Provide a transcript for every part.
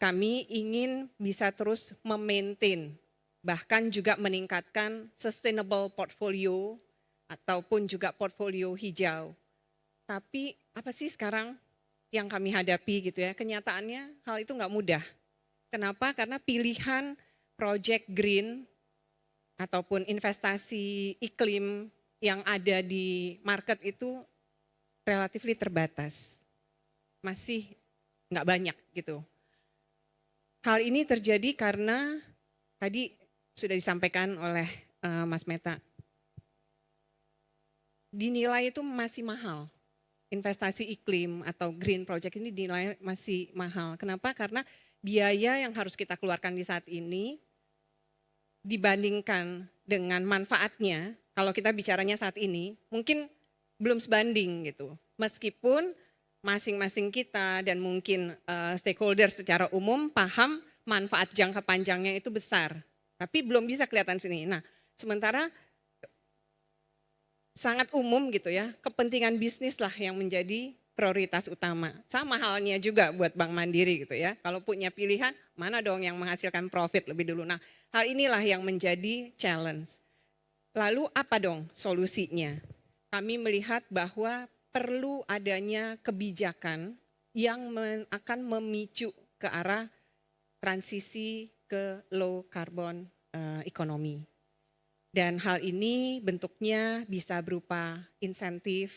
kami ingin bisa terus memaintain, bahkan juga meningkatkan sustainable portfolio ataupun juga portfolio hijau. Tapi apa sih sekarang yang kami hadapi gitu ya, kenyataannya hal itu nggak mudah. Kenapa? Karena pilihan project green ataupun investasi iklim yang ada di market itu relatif terbatas. Masih nggak banyak gitu. Hal ini terjadi karena tadi sudah disampaikan oleh Mas Meta. Dinilai itu masih mahal. Investasi iklim atau green project ini dinilai masih mahal. Kenapa? Karena biaya yang harus kita keluarkan di saat ini dibandingkan dengan manfaatnya, kalau kita bicaranya saat ini, mungkin belum sebanding gitu. Meskipun masing-masing kita dan mungkin stakeholder secara umum paham manfaat jangka panjangnya itu besar, tapi belum bisa kelihatan sini. Nah, sementara sangat umum gitu ya, kepentingan bisnis lah yang menjadi prioritas utama. Sama halnya juga buat Bank Mandiri gitu ya, kalau punya pilihan mana dong yang menghasilkan profit lebih dulu. Nah, hal inilah yang menjadi challenge. Lalu apa dong solusinya? Kami melihat bahwa perlu adanya kebijakan yang akan memicu ke arah transisi ke low carbon economy. Dan hal ini bentuknya bisa berupa insentif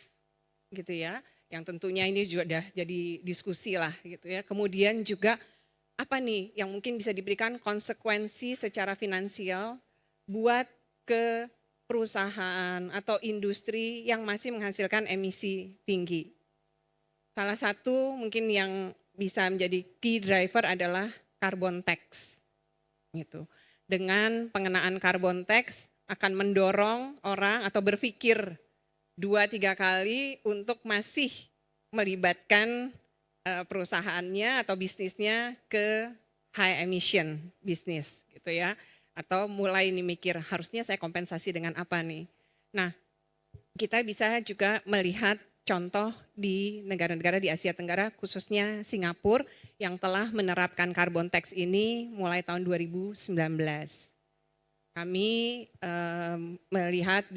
gitu ya, yang tentunya ini juga sudah jadi diskusi lah gitu ya. Kemudian juga apa nih yang mungkin bisa diberikan konsekuensi secara finansial buat ke perusahaan atau industri yang masih menghasilkan emisi tinggi. Salah satu mungkin yang bisa menjadi key driver adalah carbon tax. Gitu. Dengan pengenaan carbon tax akan mendorong orang atau berpikir 2-3 kali untuk masih melibatkan perusahaannya atau bisnisnya ke high emission bisnis gitu ya. Atau mulai nih mikir harusnya saya kompensasi dengan apa nih. Nah, kita bisa juga melihat contoh di negara-negara di Asia Tenggara khususnya Singapura yang telah menerapkan carbon tax ini mulai tahun 2019. Kami melihat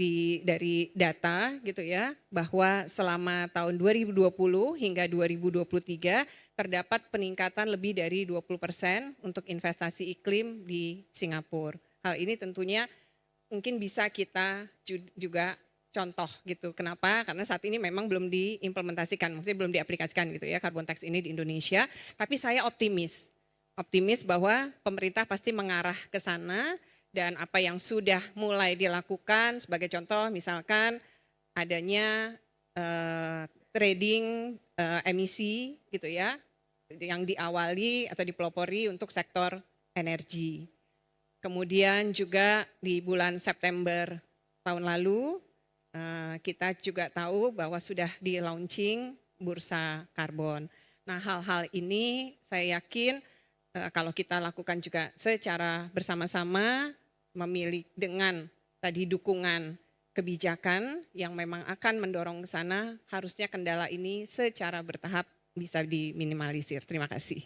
dari data gitu ya bahwa selama tahun 2020 hingga 2023 terdapat peningkatan lebih dari 20% untuk investasi iklim di Singapura. Hal ini tentunya mungkin bisa kita juga contoh gitu. Kenapa? Karena saat ini memang belum diimplementasikan, maksudnya belum diaplikasikan gitu ya carbon tax ini di Indonesia. Tapi saya optimis bahwa pemerintah pasti mengarah ke sana. Dan apa yang sudah mulai dilakukan sebagai contoh misalkan adanya trading emisi gitu ya yang diawali atau dipelopori untuk sektor energi. Kemudian juga di bulan September tahun lalu kita juga tahu bahwa sudah di launching bursa karbon. Nah, hal-hal ini saya yakin kalau kita lakukan juga secara bersama-sama memilih dengan tadi dukungan kebijakan yang memang akan mendorong ke sana, harusnya kendala ini secara bertahap bisa diminimalisir. Terima kasih.